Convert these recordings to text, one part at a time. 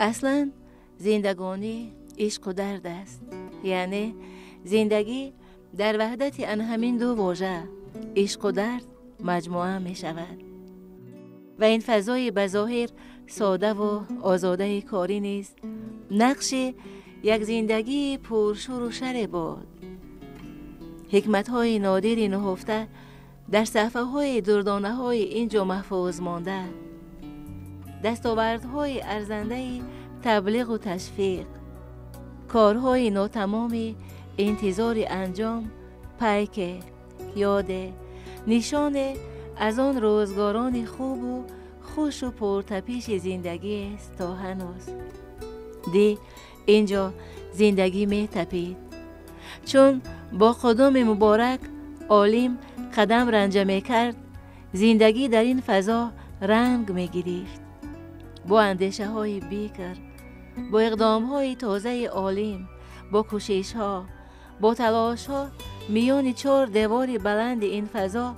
اصلا زندگانی عشق و درد است. یعنی زندگی در وحدت آن همین دو واژه عشق و درد مجموعه می شود. و این فضای بظاهر ساده و آزاده کاری نیست نقش یک زندگی پرشور و شر بود. حکمت‌های نادر نهفته در صفحه‌های دردانه‌های اینجا محفوظ مانده. دستاوردهای ارزنده تبلیغ و تشویق، کارهای ناتمام انتظار انجام، پیک یاد نشان از آن روزگاران خوب و خوش و پرتپیش زندگی است تا هنوز. اینجا زندگی می تپید، چون با قدم مبارک عالم قدم رنجه می کرد. زندگی در این فضا رنگ می گرفت. با اندیشه های بیکر، با اقدام های تازه عالم، با کوشش ها، با تلاش ها میان 4 دیوار بلند این فضا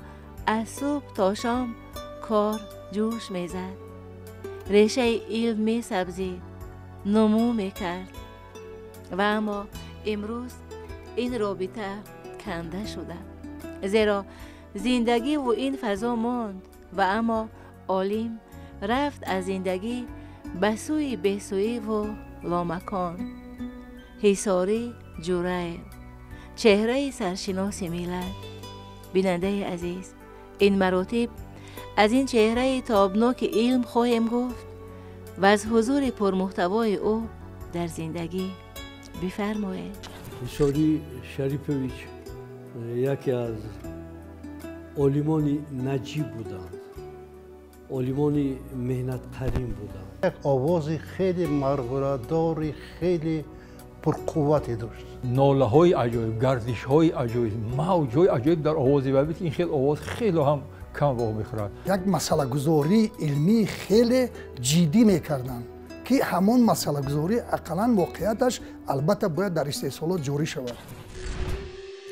از صبح تا شام کار جوش می زد. ریشه علم می سبزید، نمو می کرد. و اما امروز این رابطه کنده شده، زیرا زندگی و این فضا ماند و اما عالم رفت از زندگی به سوی بسوی و لامکان. حصاری جورایف، چهره سرشناس ملت. بیننده عزیز، این مراتب از این چهره تابناک علم خواهیم گفت و از حضور پرمحتوای او در زندگی. بفرمایید. حصاری شریفویچ یکی از عالمان نجیب بودند، عالمان مهنت قرین بودند. یک آواز خیلی مرغلردار، خیلی پرقوتی داشت. ناله های عجایب، گردش های عجایب، موج های عجایب در آوازی و این خیلی آواز خیلی هم کم وام میخورد. یک مسئله گذاری علمی خیلی جدی میکردن که همون مسئله گذاری اقلا واقعیتش البته باید در استحصالات جاری شود.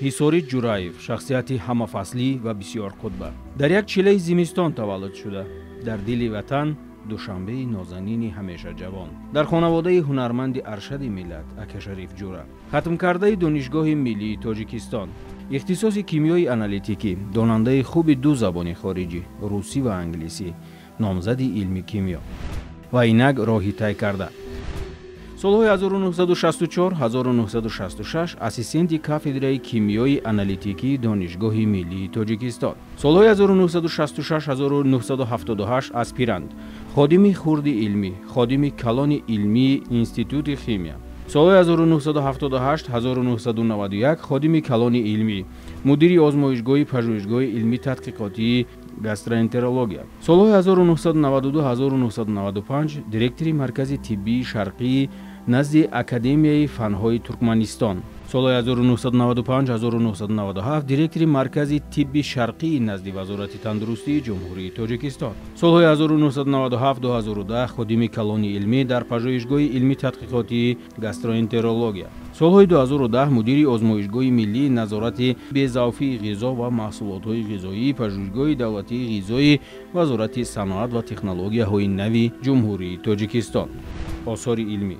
حصاری جورایف شخصیتی همفصلی و بسیار قطبه. در یک چله زمستان تولد شده. در دل وطن دوشنبه نازنین همیشه جوان. در خانواده هنرمند ارشد ملت اکا شریف جورا. ختم کرده دانشگاه ملی تاجیکستان. اختصاص کیمیای آنالیتیکی، داننده خوب 2 زبان خارجی، روسی و انگلیسی، نامزد علمی کیمیا. و اینک راهی طی کرده. سالهای 1964 1966 اسیستنت کافدرای کیمیای آنالیتیکی دانشگاه ملی تاجیکستان. سالهای 1966 1978 اسپیرانت، خادم خرد علمی، خادم کلان علمی انستیتوت خیمیا. سالهای 1978 1991 خادم کلان علمی، مدیر آزمایشگاه پژوهشگاه علمی تحقیقاتی گاستروانترولوژیا. سالهای 1992 1995 دیرکتور مرکز طبی شرقی نزد اکادمیای فنهای ترکمنستان. سالهای 1995 1997 دیرکتور مرکز طبی شرقی نزد وزارت تندرستی جمهوری تاجیکستان. سالهای 1997 2010 خادم کلان علمی در پژوهشگاه علمی تحقیقاتی گاستروانترولوژیا. سالهای 2010 مدیر آزمایشگاه ملی نظارت بی‌ضعفی غذا و محصولات غذایی پژوهشگاه دولتی غذایی وزارت صنعت و تکنولوژیاهای نوی جمهوری تاجیکستان. آثار علمی: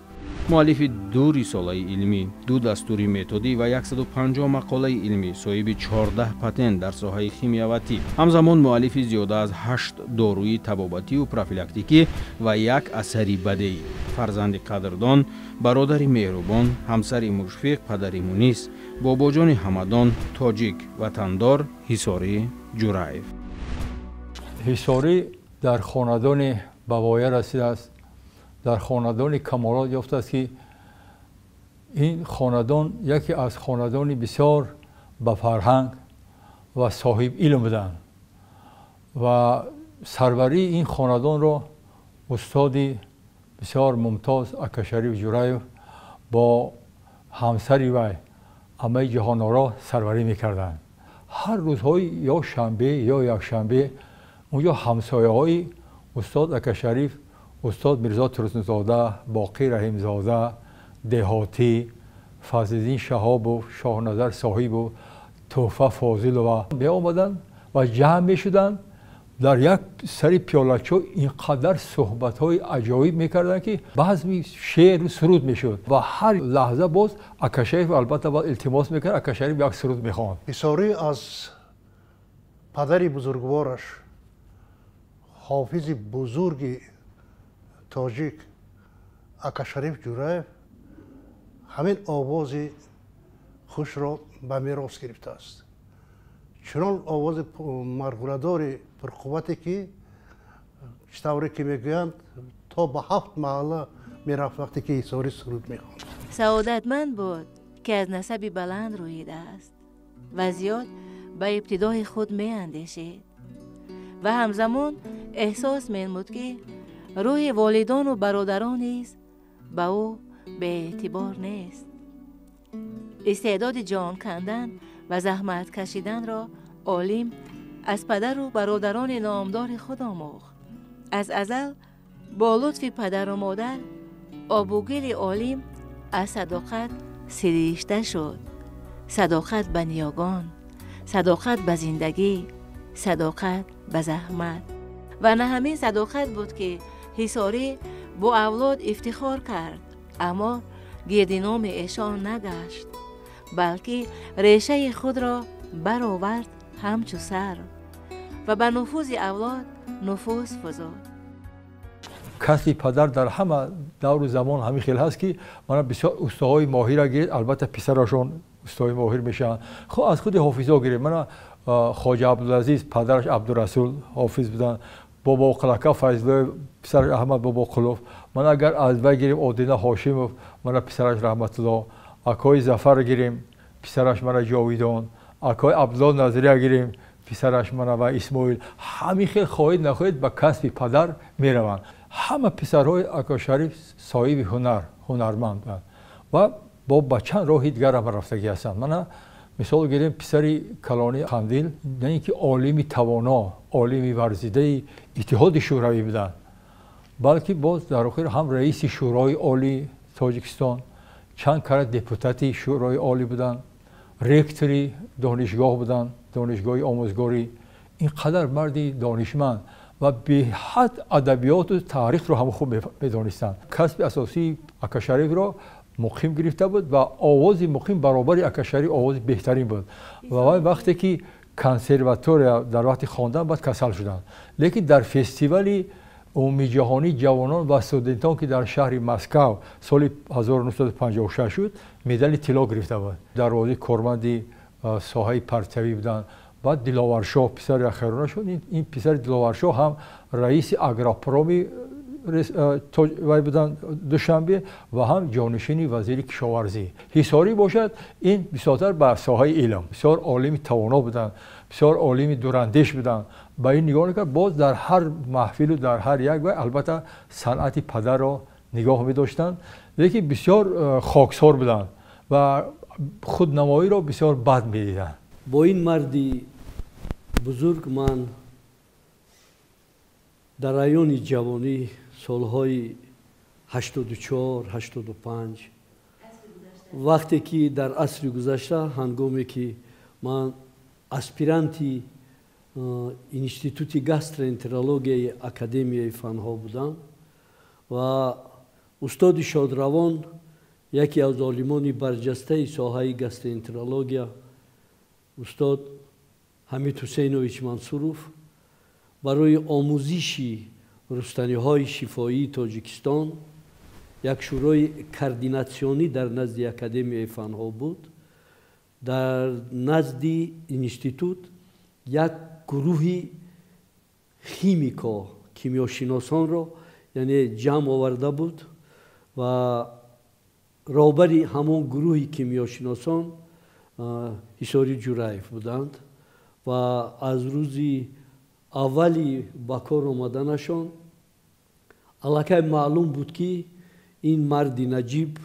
مؤلف 2 رساله علمی، 2 دستور متدی و 150 مقاله علمی، صاحب 14 پتنت در ساحه شیمیا و طب. همزمان مؤلف زیاده از 8 داروی طبابتی و پروفیلاکتیکی و 1 اثر بدیعی. فرزند قدردان، برادر مهربان، همسر مشفق، پدر مونس، باباجان همدان، تاجیک، وطندار، حصاری جورایف. حصاری در خاندان بوایه رسیده است. در خاندان کمالات یافته است که این خاندان یکی از خاندان بسیار با فرهنگ و صاحب علم بودند و سروری این خاندان را استاد بسیار ممتاز اکا شریف جورایف با همسری وی عمه جهان‌آرا سروری میکردند. هر روزهای یا شنبه یا یک شنبه اونجا همسایه های استاد اکا شریف، استاد میرزا ترسنزاده، باقی رحیم زاده، دهاتی، فضل‌الدین شهاب و شاه نظر صاحب و توفه فاضل و می آمدند و جمع می شدند дар як сари пиёлачо инқадар суҳбатҳои аҷоиб мекарданд ки баъзми шеъру суруд мешуд ва ҳар лаҳза боз Акашаев албатта боз илтимос мекард, Акашаев як суруд мехонд. ҳисорӣ аз падари бузургвораш ҳофизи бузурги тоҷик Акашариф Ҷураев ҳамин овози хушро ба мерос гирифтааст. чунон овози марғурадори пурқуввате ки тавре ки мегӯянд то ба 7 маҳалла мерафт вақте ки ҳисорӣ суруд мехонд. سعادتمند بود که از نسبی بلند رویده است و زیاد به ابتدای خود می اندیشید و همزمان احساس می نمود که روح والدان و برادران نیز به او به اعتبار نیست. استعداد جان کندن و زحمت کشیدن را عالم از پدر و برادران نامدار خود آموخت. از ازل با لطف پدر و مادر آبوگیر عالم از صداقت سرشته شد. صداقت به نیاگان، صداقت به زندگی، صداقت به زحمت. و نه همین صداقت بود که حصاری با اولاد افتخار کرد، اما گرد نام ایشان نگشت، بلکه ریشه خود را برآورد همچو سر و به نفوذ اولاد نفوذ فزود. کسب پدر در همه دور و زمان همین خیلی هست که من بسیار استادای ماهر گرفت، البته پسرشون استادای ماهر میشن. خب از خود حافظا گرفت. من خواجه عبدالعزیز پدرش عبدالرسول حافظ بودن، بابا قلقه فیضلوی پسرش احمد بابا قلوف. من اگر از وی گریم آدینه هاشموف، من پسرش رحمت الله. اکای ظفر گریم، پسرش من جاویدان. اکای عبدالله نظریه گریم، پسرش من و اسماعیل. همین خیلی خواهید نخواهید به کسب پدر میروند. همه پسرهای اکاشریف صاحب هنرمند و با چند راه دیگر هم رفتگی هستند. من مثال گیریم پسری کلانی قندیل، نه اینکه عالمی توانا، عالمی ورزیده اتحاد شوروی بودند، بلکه باز در آخر هم رئیس شورای عالی تاجیکستان، چند کار دپوتاتی شورای عالی بودند، رکتوری دانشگاه بودند، دانشگاه آموزگاری. اینقدر مردی دانشمند و به حد ادبیات و تاریخ رو هم خوب می‌دانستند. کسب اساسی اکاشریف رو مقیم گرفته بود و آواز مقیم برابر اکاشریف آواز بهترین بود و وقتی که کنسرواتور در وقت خواندن بعد کسل شدند، لیکن در فستیوال عمومی جهانی جوانان و استودنتان که در شهر مسکو سال 1956 شد مدال طلا گرفته بود. در بازی کارمند ساحه پرتوی بودند. بعد دلاورشاه پسر اخیرانه شد. این پسر دلاورشاه هم رئیس اگراپرومی وی بودن دوشنبه و هم جانشین وزیر کشاورزی. حصاری باشد این بسیار به ساحه علم بسیار عالم توانا بودن، بسیار عالم دوراندیش بودن. با این نگاه کرد باز در هر محفل و در هر یک وی البته صنعت پدر را نگاه می داشتند، لیکن بسیار خاکسار بودن و خودنمایی را بسیار بد می دیدن. با این مردی بزرگ من در ایام جوانی سالهای 84 85 وقتی که در عصر گذشته هنگامی که من اسپیرانتی اینستیتوت گاستروانترولوژی اکادمیای فنها بودم و استاد شادروان یکی از عالمان برجسته ساحه گاستروانترولوژی استاد حمید حسینویچ منصوروف برای آموزش رستنی‌های شفایی تاجیکستان یک شورای کوردیناسیونی در نزد اکادمی فنها بود. در نزد اینستیتوت یک گروه کیمیاشناسان را یعنی جمع آورده بود و رهبری همون گروه کیمیاشناسان حصاری جورایف بودند و از روز اولی با کار آمدنشان الکی معلوم بود که این مرد نجیب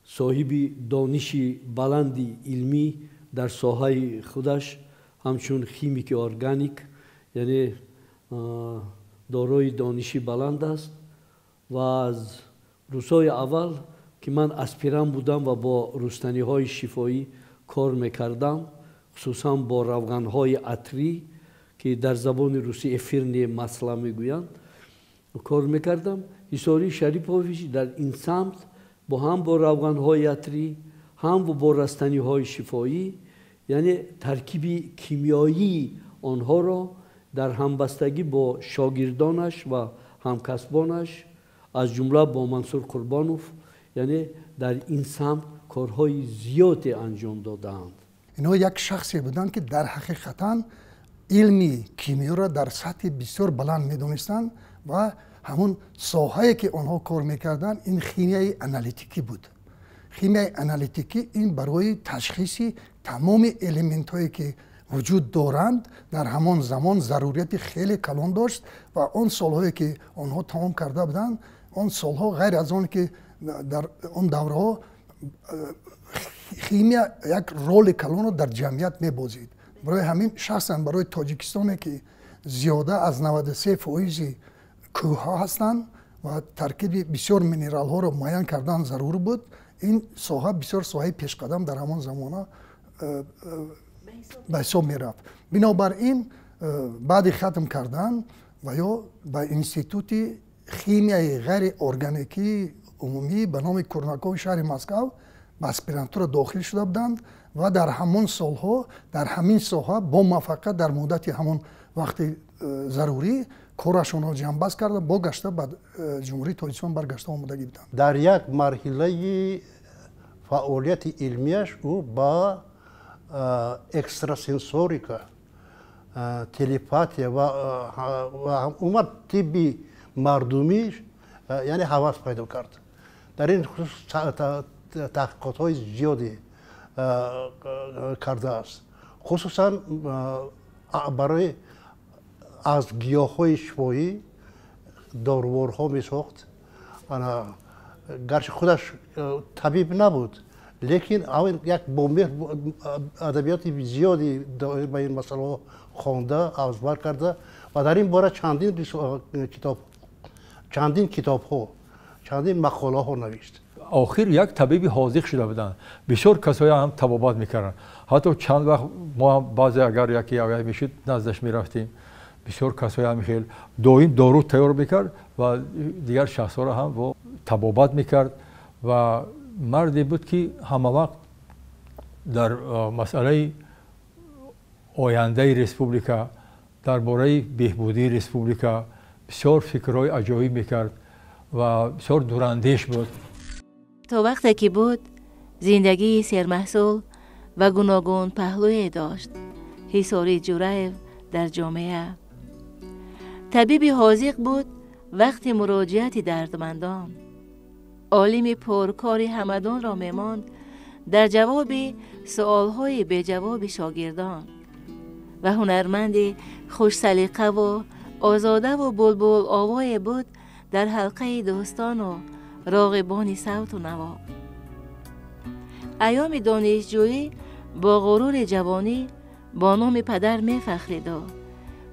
صاحب دانش بلندی علمی در ساحه خودش همچون شیمیک ارگانیک یعنی دارای دانشی بلند است و از روزهای اول که من اسپیران بودم و با رستنی‌های شفایی کار میکردم، خصوصا با روغن‌های عطری که در زبان روسی افیرنی مسئله میگویند کار میکردم. حساری شریپوویچ در این سمت با هم با روغن‌های عطری هم با رستنی‌های شفایی یعنی ترکیب کیمیایی آنها را در همبستگی با شاگردانش و همکسبانش از جمله با منصور قربانوف یعنی در این سمت کارهای زیادی انجام دادند. اینا یک شخصی بودند که در حقیقتا علمی کیمیا را در سطح بسیار بلند میدونستند و همون ساحه‌ای که آنها کار میکردن این خیمیای انالیتیکی بود. خیمیای انالیتیکی این برای تشخیص تمام الیمنت هایی که وجود دارند در همان زمان ضروریت خیلی کلان داشت و آن سالهایی که آنها تمام کرده بودند آن سالها غیر از آن که در آن دوره ها خیمیا یک رول کلان رو در جمعیت میبازید. برای همین شخصا برای تاجیکستان که زیاده از 93% کوه ها هستند و ترکیب بسیار مینرال ها رو معین کردن ضرور بود. این ساحه بسیار ساحه پیشقدم در همان زمانه به حساب می رفت. بنابراین بعد ختم کردن و یا به انستیتوت خیمیای غیر ارگانیکی عمومی به نام کورناکوف شهر مسکو به اسپرانتورا داخل شده بودند و در همان سالها در همین ساحه با موفقیت در مدت همان وقت ضروری کارشون را جنبست کرده با گشته به جمهوری تاجیکستان برگشته آمدگی بودند. در یک مرحله فعالیت علمیش او با اکستراسنسوریکا تلپاتیا و عموما طب مردمیش یعنی حواس پیدا کرد. در این خصوص تحقیقات های زیادی کرده است. خصوصا برای از گیاه های شفایی داروارها می ساخت. گرچه خودش طبیب نبود لیکن یک بومبر ادبیات زیادی به این مسئله خوانده آزمار کرده و در این باره چندین کتاب ها چندین مقاله ها نوشت. آخر یک طبیب حاذق شده بودند. بسیار کسایی هم طبابت میکردن. حتی چند وقت ما بعضی اگر یکی آگاه میشد نزدش میرفتیم. بسیار کسایی هم خیلی دائم دارو تیار میکرد و دیگر شخصا را هم با طبابت میکرد و مردی بود که همه وقت در مسئله آینده رسپوبلیکا درباره بهبودی رسپوبلیکا بسیار فکرهای عجایب میکرد و بسیار دوراندیش بود. تا وقتی که بود زندگی سرمحصول و گوناگون پهلوی داشت حساری جورایف در جامعه. طبیب حاذق بود وقت مراجعت دردمندان. عالم پرکار همدان را میماند در جواب سؤالهای به جواب شاگردان و هنرمند خوش سلیقه و آزاده و بلبل آوای بود در حلقه دوستان و راغبان صوت و نوا. ایام دانشجویی با غرور جوانی با نام پدر می فخرید و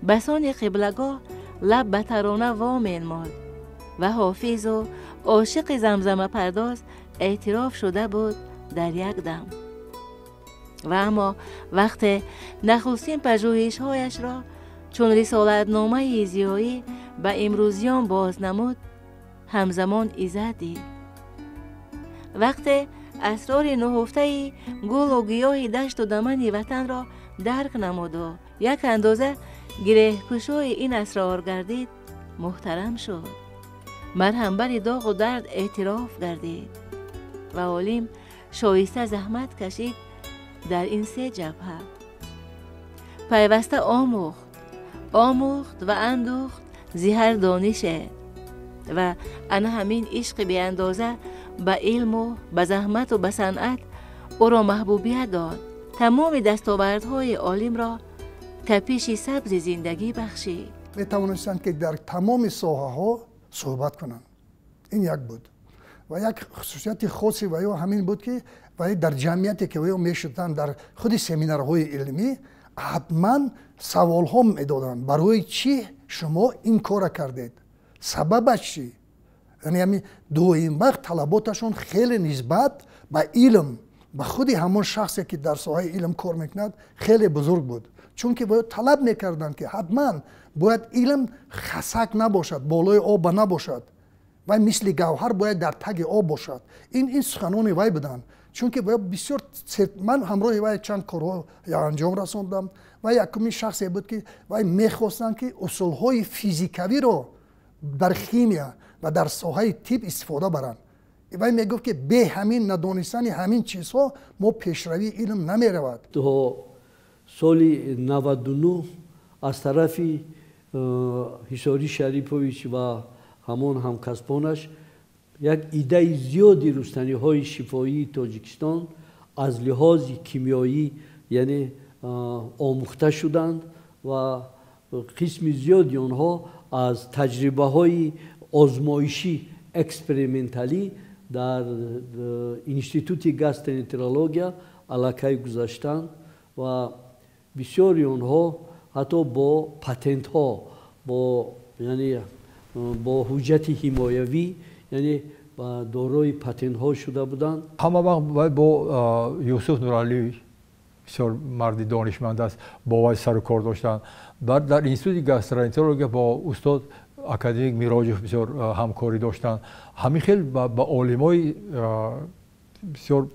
بسان قبلگاه لب به ترانه وامنمود و حافظ و عاشق زمزمه پرداز اعتراف شده بود در یک دم. و اما وقت نخستین پژوهش‌هایش را چون رسالتنامه ضیایی به امروزیان باز نمود همزمان ایزد دید. وقت اسرار نهفته گل و گیاه دشت و دمن وطن را درک نمود و یک اندازه گره پوشای این اسرار گردید محترم شد. مرهمبر داغ و درد اعتراف گردید و عالم شایسته زحمت کشید در این سه جبهه. پیوسته آموخت و اندوخت زهر دانشه و انا همین عشق بی اندازه به علم و به زحمت و به صنعت او را محبوبیت داد. تمام دستاوردهای عالم را تپش سبز زندگی بخشید. می توانستند که در تمام ساحه ها صحبت کنند. این یک بود و یک خصوصیت خاصی و یا همین بود که و در جمعیتی که وی می شدند در خود سمینارهای علمی حتما سوال ها می دادند. برای چی شما این کار کردید؟ سببش چی؟ یعنی دویم وقت طلباتشون خیلی نسبت به علم به خود همون شخصی که در ساحه علم کار میکند خیلی بزرگ بود. چون که باید طلب میکردن که حتما باید علم خسک نباشد، بالای آب نباشد و مثل گوهر باید در تگ آب باشد. این سخنان وی بدن، چون که باید بسیار من همراه وی چند کارها انجام رساندم و یکمی شخصی بود که وی میخواستن که اصولهای فیزیکوی رو در خیمیا و در ساحه طب استفاده برن. وی میگفت که به همین ندانستن همین چیزها ما پیشروی علم نمیرود. تو سال 99 از طرف حساری شریفویچ و همون همکسبانش یک ایده زیادی رستنی های شفایی تاجیکستان از لحاظ کیمیایی یعنی آموخته شدند و قسم زیادی آنها از تجربه های آزمایشی اکسپریمنتالی در انستیتوت گاسترونترولوژیا علاقه گذاشتند و بسیاری آنها حتی با پتنت ها یعنی با حجت حمایوی یعنی دارای پتنت ها شده بودند. همه وقت با یوسف نورعلی بسیار مردی دانشمند است، با وی سر و کار داشتند. بعد در انستیتوت گاسترونترولوژیا با استاد اکادمیک میراجوف بسیار همکاری داشتند. همین خیلی با عالمای بسیار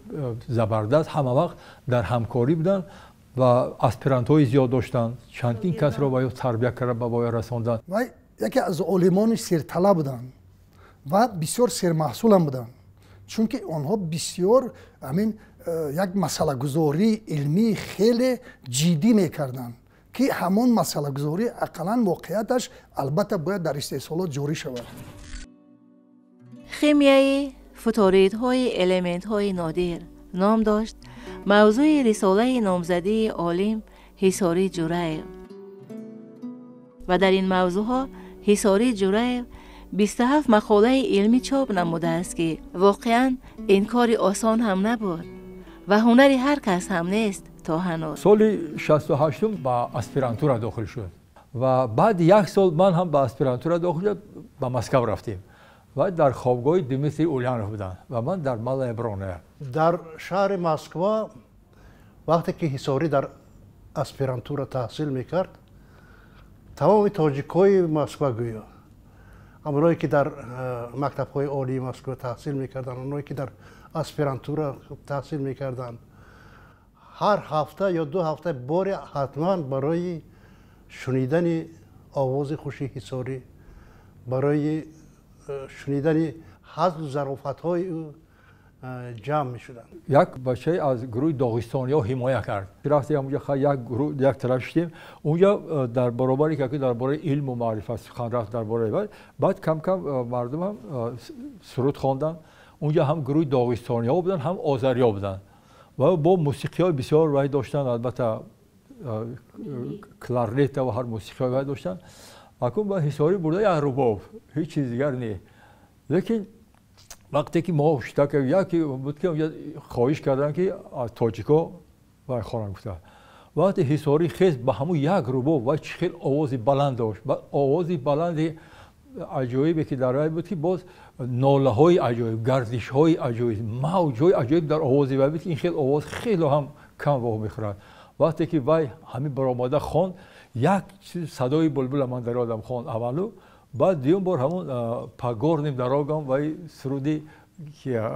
زبردست همه وقت در همکاری بودند و اسپرانت های زیاد داشتند. چندین کس را باید تربیت کردن و باید رساندن. و یکی از عالمان سرطلب بودند و بسیار سرمحصول هم بودند، چون که آنها بسیار یک مسئله گذاری علمی خیلی جدی میکردند که همون مسئله گذاری اقلا واقعیتش البته باید در استحصالات جاری شود. خیمیای فتوریدهای الیمنت های نادر نام داشت موضوع رساله نامزدی عالم حصاری جورایو و در این موضوع ها حصاری جورایو 27 مقاله علمی چاپ نموده است که واقعا این کار آسان هم نبود و هنر هر کس هم نیست. تا هنوز سال 68 با اسپرانتورا داخل شد و بعد یک سال من هم با اسپرانتورا داخل شد، با مسکو رفتیم و در خوابگاه دیمیتری اولانوف بودن و من در مالای برونه. در شهر مسکو وقتی که حصاری در اسپرانتورا تحصیل میکرد، تمام تاجیکای مسکو گویا، اونایی که در مکتب‌های عالی مسکو تحصیل میکردن، اونایی که در اسپرانتورا تحصیل میکردن، هر هفته یا 2 هفته بار حتما برای شنیدن آواز خوشی حصاری، برای شنیدن حظ و ظرافت‌های او جمع می‌شدند. یک بچه از گروه داغستانی‌ها حمایه کرد. رفتیم اونجا یک گروه یک طرف شدیم، اونجا در برابری که درباره علم و معرفت سخن رفت درباره بعد کم کم مردم هم سرود خواندن. اونجا هم گروه داغستانی‌ها بودن هم آذری‌ها بودن و با موسیقی‌های بسیار وای داشتن، البته کلارنت و هر موسیقی وای داشتن. اکنون با حصاری برده یک رباب، هیچ چیز دیگر نه. لیکن وقتی که ما شتا که یکی بود که اونجا خواهش کردن که از تاجیکا و خانم گفته وقتی حصاری خیز به همون یک رباب و چه خیلی آوازی بلند داشت. آوازی بلند عجایبی که در بود که باز ناله های عجایب، گردش های عجایب، موج های عجایب در آوازی بود که این خیلی آواز خیلی هم کم واه میخورد. وقتی که وای همین برآمده خواند، یک صدای بلبل من در آدم خواند اولو، بعد دیگه بار همون پگورنیم در آگم وای سرودی که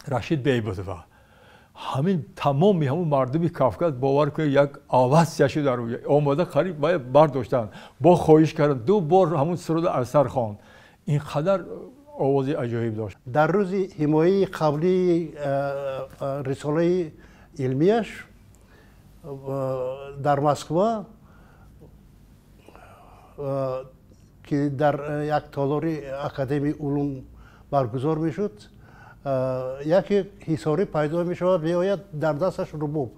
رشید بی بود و همین تمامی همون مردمی کافکاز باور کنه یک آواز چشی در روی آماده قریب باید برداشتن با خواهش کردن 2 بار همون سرود اثر خواند. اینقدر آوازی عجایب داشت. در روز حمایه قبلی رساله علمیش در مسکو که در یک تالار اکادمی علوم برگزار میشد، یکی حصاری پیدا می شود بیاید در دستش رباب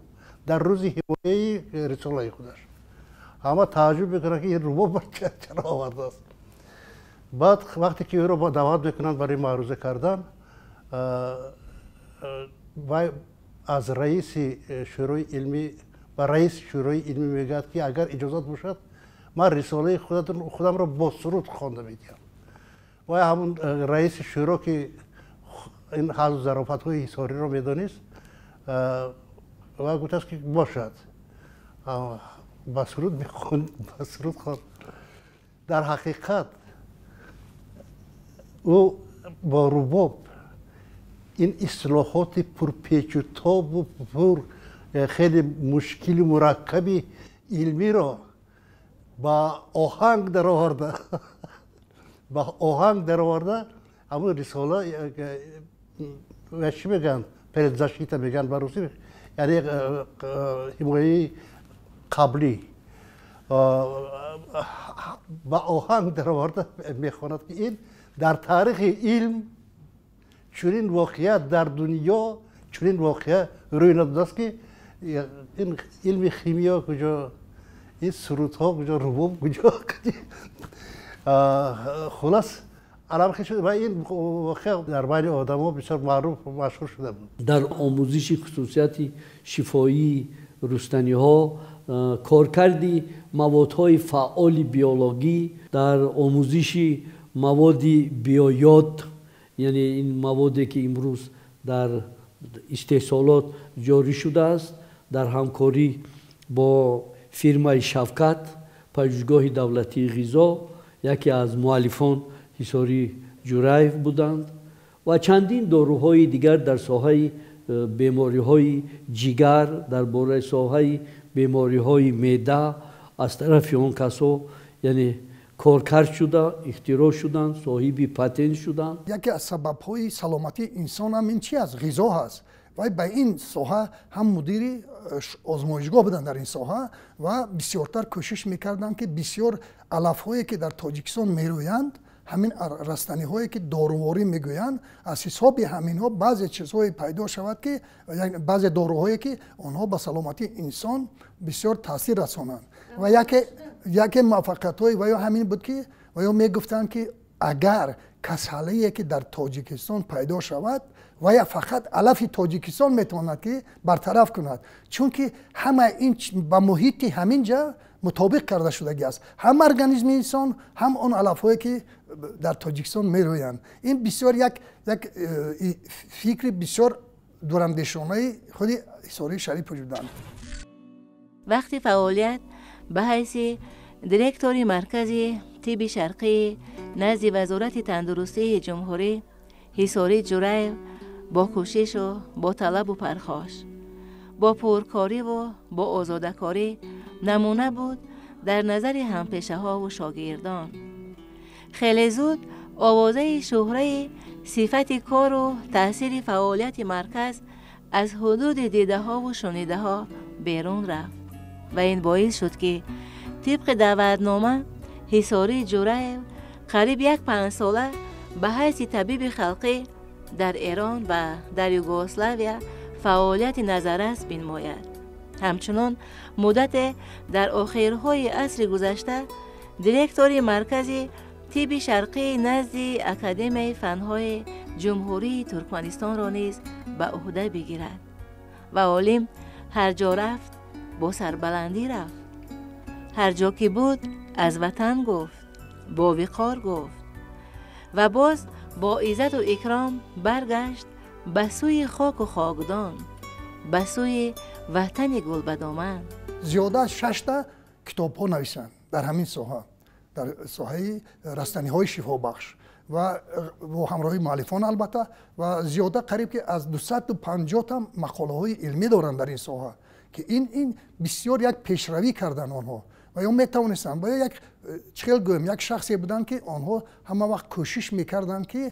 در روز حمایه رساله خودش. همه تعجب میکنن که این رباب چرا آورده است. بعد وقتی که او را دعوت میکنند برای معروضه کردن، و از رئیس شورای علمی و رئیس شورای علمی میگوید که اگر اجازت باشد من رساله خودم را با سرود خوانده میدیم. و همون رئیس شورا که این حظ و ظرافت های حصاری را میدانست و گفت است که باشد. با سرود میخوند، با سرود خواند. در حقیقت او با رباب این اصلاحات پرپیچ و تاب و پر خیلی مشکل و مرکبی علمی را با آهنگ در آورده با آهنگ در آورده. اما رساله چی میگن؟ پرزاشیتا میگن با روسی، یعنی حمایه قبلی با آهنگ در آورده میخواند که این در تاریخ علم چنین واقعیت در دنیا چنین واقعیت روی نداده است که این علم خیمیا کجا، این سرودها کجا، رباب کجا. خلاص علم خیلی شده و این واقعا در بین آدم ها بسیار معروف و مشهور شده بود. در آموزش خصوصیات شفایی رستنی ها، کارکردی موادهای فعال بیولوژی، در آموزش مواد بیایاد، یعنی این موادی که امروز در استحصالات جاری شده است، در همکاری با فیرمای شفقت پژوهشگاه دولتی غذا، یکی از مؤلفان حصاری جورایف بودند و چندین داروهای دیگر در ساحه بیماری‌های جگر، در باره ساحه بیماری‌های معده از طرف آن کسا یعنی کارکرد شده، اختراع شدند، صاحب پتنت شدند. یکی از سبب‌های سلامتی انسان هم این چی است؟ غذا هست. و به این ساحه هم مدیر آزمایشگاه بودن در این ساحه و بسیارتر کوشش میکردن که بسیار علف‌هایی که در تاجیکستان میرویند، همین رستنی هایی که داروواری میگویند، از حساب همین ها بعضی چیزهای پیدا شود که بعضی داروهایی که آنها به سلامتی انسان بسیار تاثیر رسانند. و یکی موفقیت های و یا همین بود که و یا میگفتند که اگر کسالی که در تاجیکستان پیدا شود و یا فقط علف تاجیکستان میتواند که برطرف کند، چون که همه این با محیط همینجا مطابق کرده شدگی است، هم ارگانیسم انسان هم اون علف‌هایی که در تاجیکستان میرویند. این بسیار یک فکر بسیار دوراندیشانه خود حصاری شریف وجود دارد. وقتی فعالیت به حیث دیرکتوری مرکزی طب شرقی نزد وزارت تندرستی جمهوری، حصاری جورایف با کوشش و با طلب و پرخاش، با پرکاری و با آزادکاری نمونه بود در نظر همپیشه ها و شاگردان. خیلی زود آوازه شهره صفت کار و تأثیر فعالیت مرکز از حدود دیده ها و شنیده ها بیرون رفت و این باعث شد که طبق دعوتنامه حصاری جورایف قریب 5 ساله به حیث طبیب خلقی در ایران و در یوگسلاویا فعالیت نظررس بنماید. همچنان مدت در آخرهای عصر گذشته دیرکتوری مرکزی طب شرقی نزد اکادمی فنهای جمهوری ترکمنستان را نیز به عهده بگیرد و عالم هر جا رفت با سربلندی رفت، هر جا که بود از وطن گفت، با وقار گفت و باز با عزت و اکرام برگشت به سوی خاک و خاکدان، به سوی وطن گلبدامن. زیاده از 6 کتاب ها نویسند در همین ساحه، در ساحه رستنی های شفا بخش و همراهی مؤلفان البته، و زیاده قریب که از 250 تا مقاله های علمی دارند در این ساحه که این بسیار یک پیشروی کردن آنها و یا میتوانستند با یک چخیل گویم یک شخصی بودن که آنها همه وقت کوشش میکردن که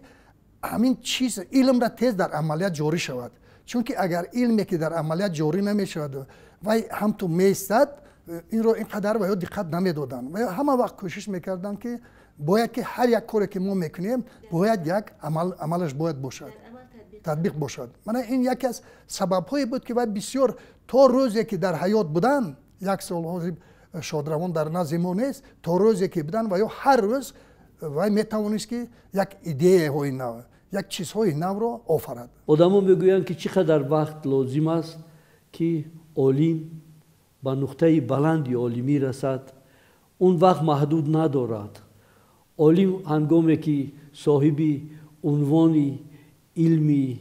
همین چیز علم را تیز در عملیات جاری شود، چون که اگر علمی که در عملیات جاری نمیشود و هم تو میستد این رو اینقدر و یا دقت نمیدادن و همه وقت کوشش میکردن که باید که هر یک کاری که ما میکنیم باید یک عملش باید باشد، تطبیق باشد. من این یکی از سبب‌هایی بود که بسیار تا روزی که در حیات بودن، 1 سال شادروان در نزد ما نیست، تا روزی که بودن و یا هر روز و میتوانست که یک ایده های نو، یک چیزهای نو را آفرد. آدما میگویند که چقدر وقت لازم است که عالم به نقطه بلندی عالمی رسد. اون وقت محدود ندارد. عالم هنگامی که صاحب عنوانی علمی،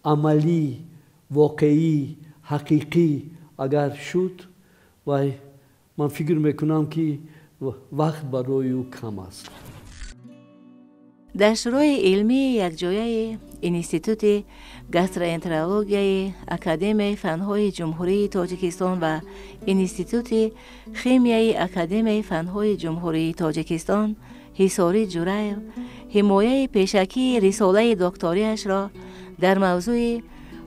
عملی، واقعی، حقیقی اگر شد و من فکر میکنم که وقت برای او کم است. در شورای علمی یک جایه اینستیتوت گاستروانترولوژی اکادمی فنهای جمهوری تاجیکستان و اینستیتوت خیمیایی اکادمی فنهای جمهوری تاجیکستان حصاری جورایو حمایه پیشکی رساله دکتریش را در موضوع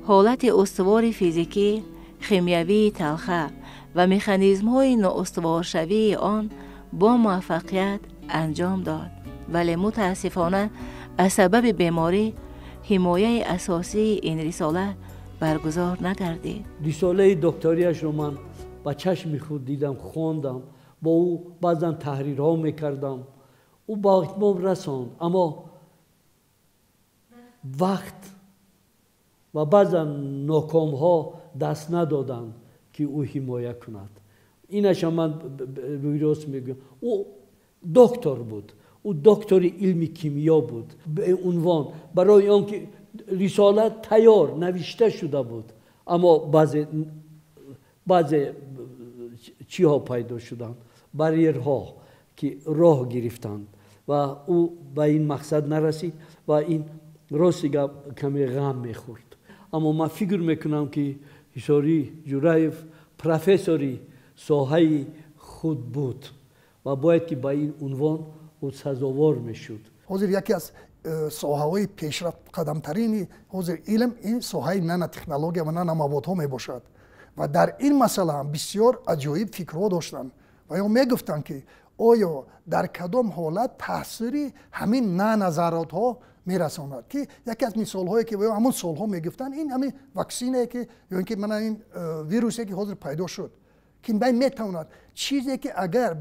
حالت استوار فیزیکی، خیمیایی تلخه و مکانیزم‌های نااستوارشوی آن با موفقیت انجام داد. ولی متاسفانه از سبب بیماری حمایه اساسی این رساله برگزار نگردید. رساله دکتریش رو من با چشم خود دیدم، خواندم، با او بعضا تحریرها میکردم. او با اتمام رساند، اما وقت و بعضا ناکام ها دست ندادند که او حمایه کند. اینش من راست میگم. او دکتر بود، او دکتر علم کیمیا بود به عنوان، برای آنکه رساله تیار نوشته شده بود، اما بعضی چیها پیدا شدند، بریرها که راه گرفتند و او به این مقصد نرسید و این راستی کمی غم میخورد. اما من فکر میکنم که حصاری جورایف پروفسوری ساحه خود بود و باید که به این عنوان او سزاوار میشد. حاضر یکی از ساحه‌های پیشرفت قدمترین حاضر علم این ساحه نانو تکنولوژی و نانو موادها می باشد و در این مسئله هم بسیار عجایب فکرها داشتند و یا میگفتند که آیا در کدام حالت تاثیری همین نانوذرات ها میرساند، که یکی از مثال هایی که همون سالها میگفتن این همین واکسینه که یا اینکه من این ویروسی که حاضر پیدا شد که این میتواند چیزی که اگر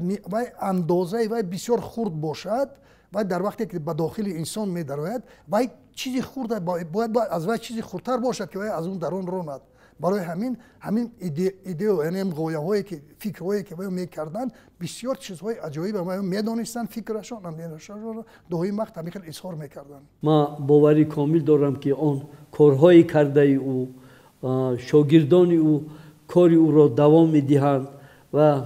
اندازه و بسیار خرد باشد و در وقتی که به داخل انسان میدراید و چیزی خرد باید از وقت چیزی خردتر باشد که از اون درون راند. برای همین ایده و یعنی غایه هایی که فکرهایی که میکردن بسیار چیزهای عجایب و میدانستن فکرشان دومی وقت همین اظهار میکردن. ما باوری کامل دارم که آن کارهایی کرده او شاگردان او کاری او را دوام میدهند و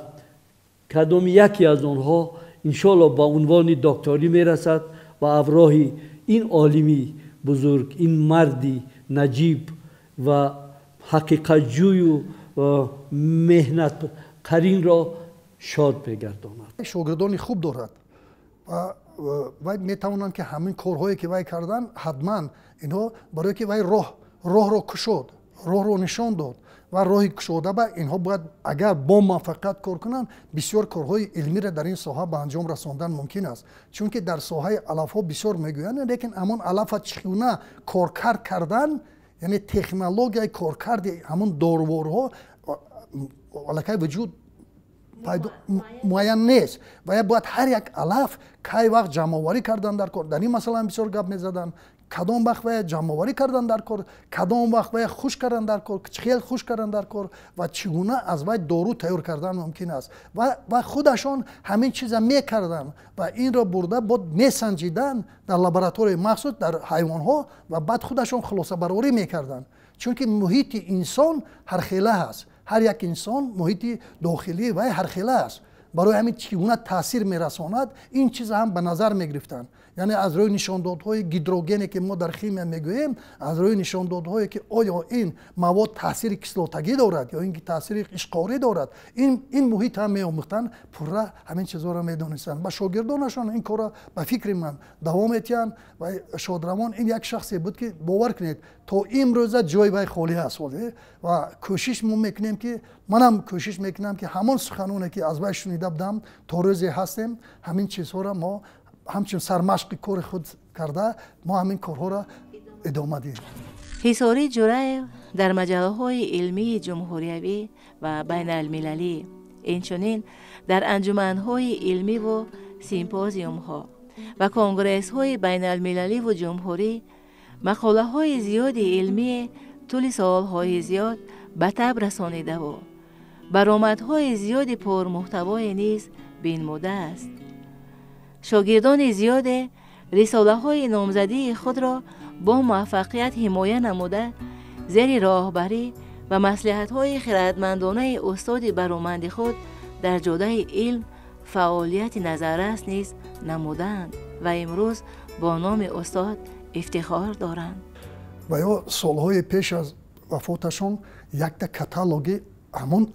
کدام یکی از آنها انشالله با عنوان دکتری میرسد و افراه این عالمی بزرگ، این مردی نجیب و حقیقت جوی و مهنت قرین را شاد بگرداند. شاگردان خوب دارد و میتوانند که همین کارهایی که وی کردن حتما اینها برای که وی راه را کشود، راه را نشان داد و راهی کشوده به اینها باید اگر با موفقیت کار کنند بسیار کارهای علمی را در این ساحه به انجام رساندن ممکن است. چون که در ساحه علف ها بسیار میگویند لیکن همون علف چگونه کارکرد کردن، یعنی تکنولوژی کارکرد همون داروها ولکه وجود معین نیست و باید هر یک علف کی وقت جمع‌آوری کردن در کار. در این مثلا بسیار گپ می‌زدن کدام وقت باید جمع‌آوری کردن در کار، کدام وقت باید خوش کردن در کار، خیلی خوش کردن در کار و چگونه از باید دارو تیار کردن ممکن است و خودشان همین چیزا میکردن و این را برده بود میسنجیدن در لابراتوری مخصوص در حیوان‌ها و بعد خودشان خلاصه برآوری میکردن. چون که محیط انسان هر خیله هست، هر یک انسان محیط داخلی و هر خیله است، برای همین چگونه تاثیر میرساند این چیز هم به نظر میگرفتن. یعنی از روی نشاندادهای گیدروگنی که ما در شیمی میگوییم، از روی نشاندادهایی که آیا این مواد تاثیر کسلوتگی دارد یا اینکه تاثیر اشقاری دارد، این محیط هم میآموختن، پورا همین چیزا را میدونستن. با شاگردانشان این کارا به فکر من دوام میتیان و شادروان این یک شخصی بود که باور کنید تا امروز جای وی خالی است و کوشش میکنیم که منم کوشش میکنم که همون سخنانی که از وی شنیده بودم تا روزی هستیم همین چیزها را ما همچون سرمشق کار خود کرده ما همین کارها را ادامه دهیم. حصاری جورایو در مجله‌های علمی جمهوریوی و بین المللی، اینچنین در انجمن‌های علمی و سیمپوزیوم‌ها و کنگرس‌های بین المللی و جمهوری مقاله‌های زیادی علمی طول سال‌های زیاد به تب رسانیده و برآمدهای زیادی پرمحتوای نیز بینموده است. شاگردان زیاد رساله‌های نامزدی خود را با موفقیت حمایه نموده زیر راهبری و مصلحت‌های خردمندانه استاد برومند خود در جاده علم فعالیت نظررس نیز نمودند و امروز با نام استاد افتخار دارند. و یا سالهای پیش از وفاتشون یک تا کاتالوگی همون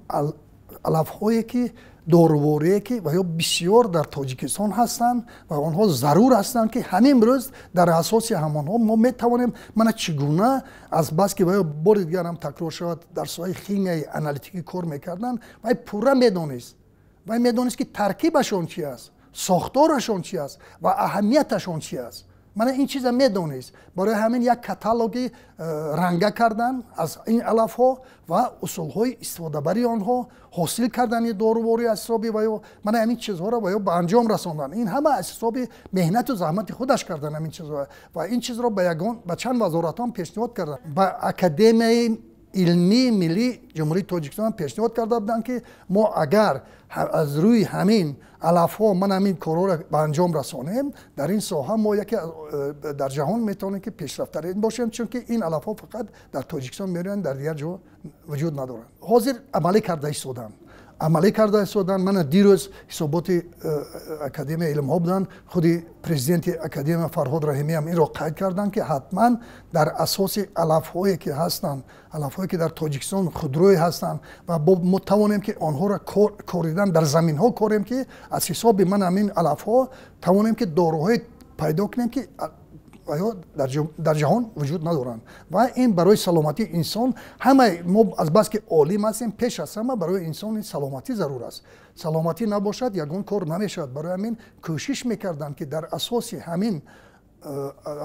علف‌هایی که دوربوری که و یا بسیار در تاجیکستان هستند و آنها ضرور هستند که همین امروز در اساس همانها ما میتوانیم من چگونه از بس که و یا بار دیگر هم تکرار شود در ساحه خیمیای آنالیتیکی کار میکردن و پورا میدانست و میدانست که ترکیبشون چی است، ساختارشون چی است و اهمیتشون چی است. من این چیزا میدونست. برای همین یک کاتالوگی رنگه کردن از این علف ها و اصول های استفاده بری آنها حاصل کردن یه داروباری حسابی و من همین چیزها را به انجام رساندن. این همه از حساب مهنت و زحمت خودش کردن همین چیزها و این چیز را به چند وزارت هم پیشنهاد کردن. به اکادمی علمی ملی جمهوری تاجیکستان پیشنهاد کرده بودند که ما اگر از روی همین علف ها من همین کارا را به انجام رسانیم در این ساحه ما یکی در جهان میتونیم که پیشرفته باشیم، چون که این علف ها فقط در تاجیکستان میرن در دیگر جا وجود ندارن. حاضر عملی کرده ایستادن. من دیروز حسابات اکادمی علم ها بودن، خودی پرزیدنت اکادمی فرهاد رحیمی هم این را قید کردن که حتما در اساس علف هایی که هستند، علف هایی که در تاجیکستان خودروی هستند و ما توانیم که آنها را کاریدن در زمین ها کاریم که از حساب من همین علف ها توانیم که داروهای پیدا کنیم که در جهان وجود ندارند و این برای سلامتی انسان همه ما از بس که عالم هستیم پیش از همه برای انسان سلامتی ضرور است. سلامتی نباشد یگان کار نمیشد. برای همین کوشش میکردن که در اساس همین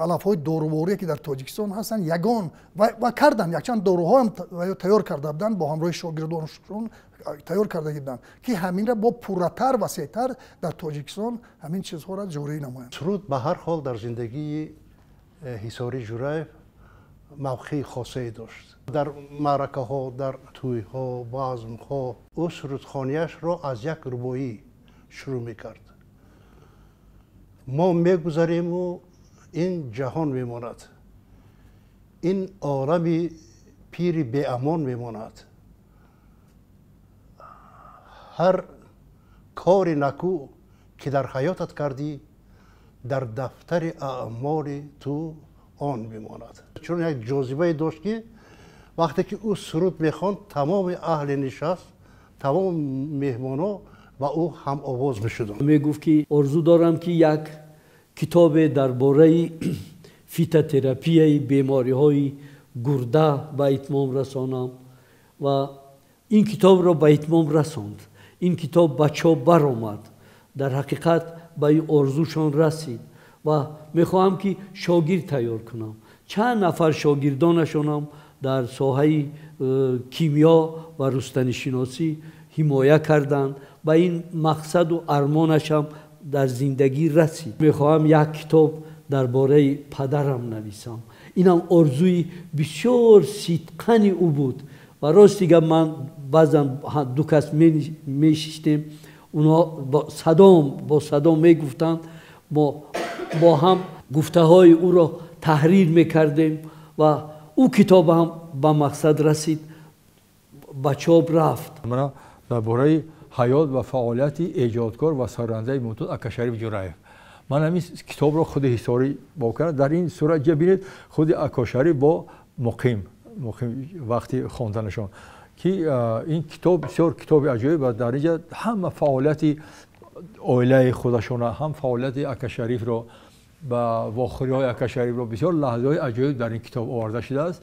علف های داروباری که در تاجیکستان هستن یگان و کردن یک چند داروها هم تیار کرده بودن با همراه شاگردانشون تیار کرده بودن که همین را با پورتر و سیتر در تاجیکستان همین چیزها را جاری نمایند. سرود به هر حال در زندگی حصاری جورایف موقعی خاصی داشت. در معرکه ها، در توی ها، بزم ها او سرودخوانیش را از یک ربایی شروع میکرد. ما میگذاریم و این جهان میماند، این عالم پیر بی امان میماند. هر کار نکو که در حیاتت کردی در دفتر اعمال تو آن میماند. چون یک جاذبه داشت که وقتی که او سرود میخواند تمام اهل نشست، تمام مهمانا و او هم آواز میشدند. میگفت که آرزو دارم که یک کتاب درباره فیتوتراپی بیماری های گرده به اتمام رسانم و این کتاب را به اتمام رساند. این کتاب بچه ها برآمد، در حقیقت به این آرزوشان رسید و میخواهم که شاگرد تیار کنم. چند نفر شاگردانشانم در ساحه کیمیا و رستنی شناسی حمایه کردند و این مقصد و ارمانشم در زندگی رسید. میخواهم یک کتاب درباره پدرم نویسم. اینم آرزوی بسیار صادقانه او بود و راست دیگه من بعضا دو کس میشیشتیم، اونا با صدا میگفتند، با هم گفته های او را تحریر میکردیم و او کتاب هم به مقصد رسید، به چاپ رفت. من درباره حیات و فعالیت ایجادکار و سازنده متد اکاشریف جورایف، من همین کتاب را خود حصاری با کردم. در این صورت ببینید خود اکاشریف با مقیم وقتی خواندنشان که این کتاب بسیار کتاب عجیب و در اینجا هم فعالیت عائله خودشون هم فعالیت اکاشریف را با واخری های اکاشریف را بسیار لحظه های عجیب در این کتاب آورده شده است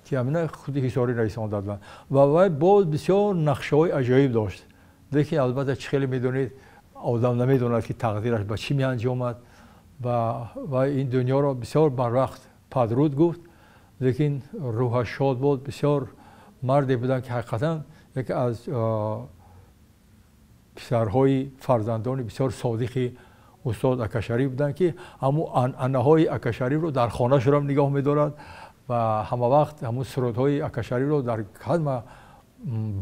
که همین خود حصاری رئیسان دادن و باز بسیار نقشه های عجیب داشت. دیگه البته خیلی میدونید آدم نمیدوند که تقدیرش به چی می انجامد و این دنیا را بسیار بر وقت پدرود گفت، لیکن روحش شاد بود. بسیار مردی بودن که حقیقتا یکی از پسرهای فرزندان بسیار صادقی استاد اکاشریف بودن که همون انهای اکاشریف رو در خانه شرم نگاه می‌دارد و همه وقت همون سرودهای اکاشریف رو در کدام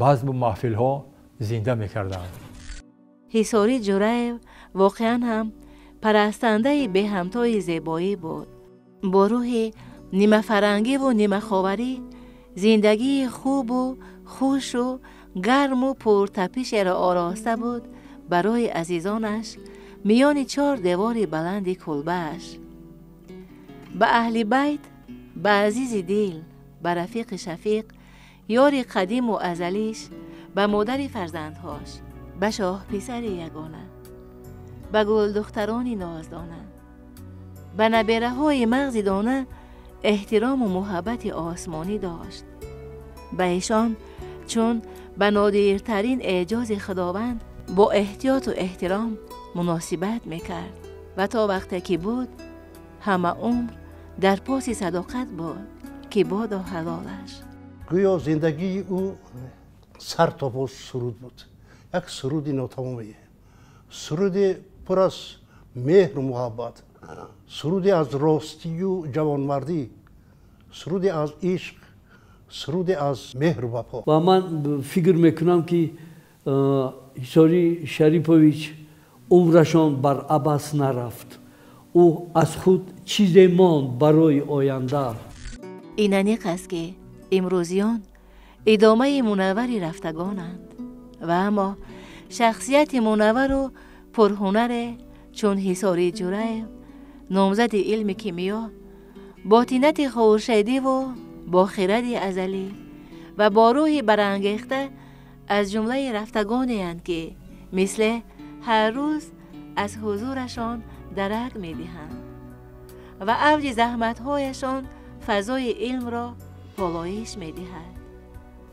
بزم و محفل‌ها زنده می‌کردند. حصاری جورایف واقعا هم پرستنده به همتای زیبایی بود. با روح نیمه فرنگی و نیمه خاوری زندگی خوب و خوش و گرم و پرتپش را آراسته بود برای عزیزانش میان 4 دیوار بلند کلبه‌اش. به اهل بیت، به عزیز دل، به رفیق شفیق، یار قدیم و ازلیش، به مادر فرزندهاش، به شاه پسر یگانه، به گل دختران نازدانه، به نبیره های مغز دانه احترام و محبت آسمانی داشت. به ایشان چون به نادرترین اعجاز خداوند با احتیاط و احترام مناسبت میکرد و تا وقتی که بود همه عمر در پاس صداقت بود که بادا حلالش. گویا زندگی او سر تا پا سرود بود، یک سرودی ناتمامیه، سرودی پر از مهر و محبت، سرودی از راستی و جوانمردی، سرودی از عشق، سرودی از مهر و وفا. و من فکر میکنم که هیساری شریپوویچ عمرشان بر عبث نرفت. او از خود چیزی ماند برای آینده. اینانیق است که امروزیان ادامه منوری رفتگانند و اما شخصیت منور و پرهنر چون هیساری جورایف، نامزد علم کیمیا، با طینت خورشیدی و با خرد ازلی و با روح برانگیخته از جمله رفتگانی اند که مثل هر روز از حضورشان درک می دهند و اوج زحمتهایشان فضای علم را پالایش می دهد.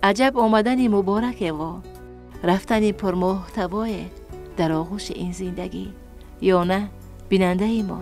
عجب آمدن مبارک و رفتن پرمحتوای در آغوش این زندگی، یا نه بیننده ما؟